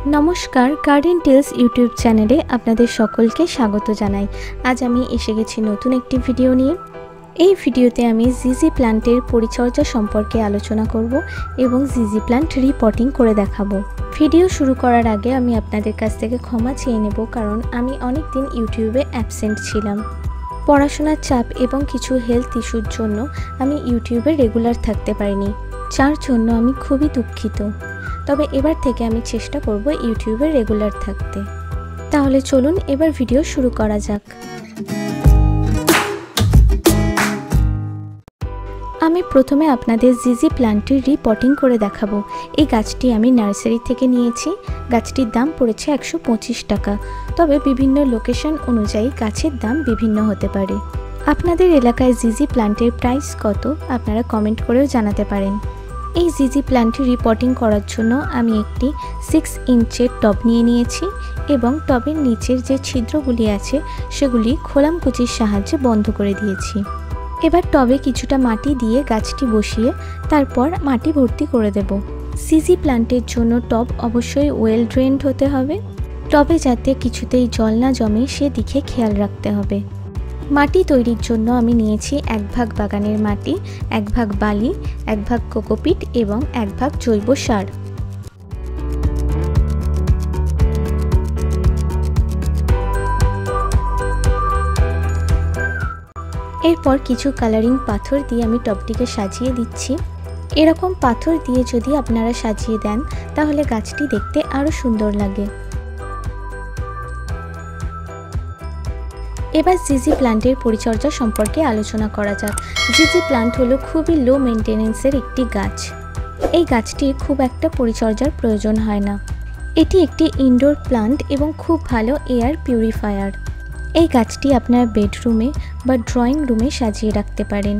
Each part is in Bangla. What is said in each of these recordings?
নমস্কার, গার্ডেন টেলস ইউটিউব চ্যানেলে আপনাদের সকলকে স্বাগত জানাই। আজ আমি এসে গেছি নতুন একটি ভিডিও নিয়ে। এই ভিডিওতে আমি জিজি প্ল্যান্টের পরিচর্যা সম্পর্কে আলোচনা করব এবং জিজি প্ল্যান্ট রিপটিং করে দেখাবো। ভিডিও শুরু করার আগে আমি আপনাদের কাছ থেকে ক্ষমা চেয়ে নেব, কারণ আমি অনেক দিন ইউটিউবে অ্যাবসেন্ট ছিলাম। পড়াশোনার চাপ এবং কিছু হেলথ ইস্যুর জন্য আমি ইউটিউবে রেগুলার থাকতে পারিনি, যার জন্য আমি খুবই দুঃখিত। তবে এবার থেকে আমি চেষ্টা করব ইউটিউবে রেগুলার থাকতে। তাহলে চলুন এবার ভিডিও শুরু করা যাক। আমি প্রথমে আপনাদের জিজি প্ল্যান্টটি রিপটিং করে দেখাবো। এই গাছটি আমি নার্সারি থেকে নিয়েছি। গাছটির দাম পড়েছে 125 টাকা। তবে বিভিন্ন লোকেশন অনুযায়ী গাছের দাম বিভিন্ন হতে পারে। আপনাদের এলাকায় জিজি প্ল্যান্টের প্রাইস কত আপনারা কমেন্ট করেও জানাতে পারেন। এই জিজি প্ল্যান্টটি রিপটিং করার জন্য আমি একটি 6 ইঞ্চের টব নিয়ে নিয়েছি এবং টবের নিচের যে ছিদ্রগুলি আছে সেগুলি খোলামকুচির সাহায্যে বন্ধ করে দিয়েছি। এবার টবে কিছুটা মাটি দিয়ে গাছটি বসিয়ে তারপর মাটি ভর্তি করে দেব। জিজি প্ল্যান্টের জন্য টব অবশ্যই ওয়েল ড্রেনড হতে হবে। টবে যাতে কিছুতেই জল না জমে সেদিকে খেয়াল রাখতে হবে। মাটি তৈরির জন্য আমি নিয়েছি 1 ভাগ বাগানের মাটি, 1 ভাগ বালি, 1 ভাগ কোকোপিট এবং 1 ভাগ জৈব সার। এরপর কিছু কালারিং পাথর দিয়ে আমি টবটিকে সাজিয়ে দিচ্ছি। এরকম পাথর দিয়ে যদি আপনারা সাজিয়ে দেন তাহলে গাছটি দেখতে আরও সুন্দর লাগে। এবার জিজি প্ল্যান্টের পরিচর্যা সম্পর্কে আলোচনা করা যাক। জিজি প্ল্যান্ট হলো খুবই লো মেনটেনেন্সের একটি গাছ। এই গাছটির খুব একটা পরিচর্যার প্রয়োজন হয় না। এটি একটি ইনডোর প্ল্যান্ট এবং খুব ভালো এয়ার পিউরিফায়ার। এই গাছটি আপনার বেডরুমে বা ড্রয়িং রুমে সাজিয়ে রাখতে পারেন।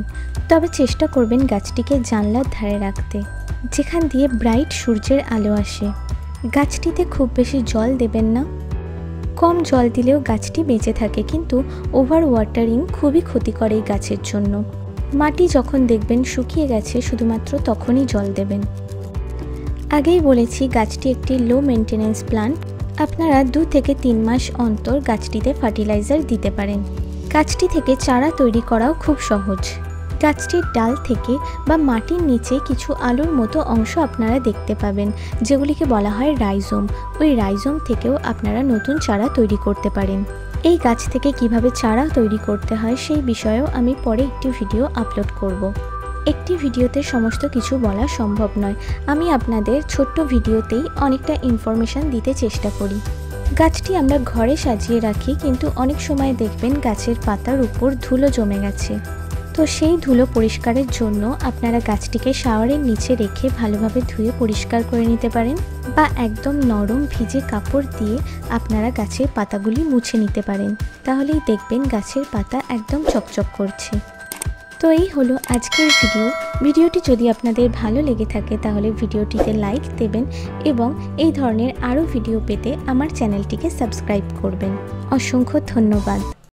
তবে চেষ্টা করবেন গাছটিকে জানলার ধারে রাখতে, যেখান দিয়ে ব্রাইট সূর্যের আলো আসে। গাছটিতে খুব বেশি জল দেবেন না। কম জল দিলেও গাছটি বেঁচে থাকে, কিন্তু ওভার ওয়াটারিং খুবই ক্ষতিকর এই গাছের জন্য। মাটি যখন দেখবেন শুকিয়ে গেছে শুধুমাত্র তখনই জল দেবেন। আগেই বলেছি গাছটি একটি লো মেনটেনেন্স প্ল্যান্ট। আপনারা 2 থেকে 3 মাস অন্তর গাছটিতে ফার্টিলাইজার দিতে পারেন। গাছটি থেকে চারা তৈরি করাও খুব সহজ। গাছটির ডাল থেকে বা মাটির নিচে কিছু আলুর মতো অংশ আপনারা দেখতে পাবেন, যেগুলিকে বলা হয় রাইজোম। ওই রাইজোম থেকেও আপনারা নতুন চারা তৈরি করতে পারেন। এই গাছ থেকে কিভাবে চারা তৈরি করতে হয় সেই বিষয়েও আমি পরে একটি ভিডিও আপলোড করব। একটি ভিডিওতে সমস্ত কিছু বলা সম্ভব নয়। আমি আপনাদের ছোট্ট ভিডিওতেই অনেকটা ইনফরমেশান দিতে চেষ্টা করি। গাছটি আমরা ঘরে সাজিয়ে রাখি, কিন্তু অনেক সময় দেখবেন গাছের পাতার উপর ধুলো জমে গেছে। তো সেই ধুলো পরিষ্কারের জন্য আপনারা গাছটিকে শাওয়ারের নিচে রেখে ভালোভাবে ধুয়ে পরিষ্কার করে নিতে পারেন, বা একদম নরম ভিজে কাপড় দিয়ে আপনারা গাছের পাতাগুলি মুছে নিতে পারেন। তাহলেই দেখবেন গাছের পাতা একদম চকচক করছে। তো এই হলো আজকের ভিডিওটি যদি আপনাদের ভালো লেগে থাকে তাহলে ভিডিওটিতে লাইক দেবেন এবং এই ধরনের আরও ভিডিও পেতে আমার চ্যানেলটিকে সাবস্ক্রাইব করবেন। অসংখ্য ধন্যবাদ।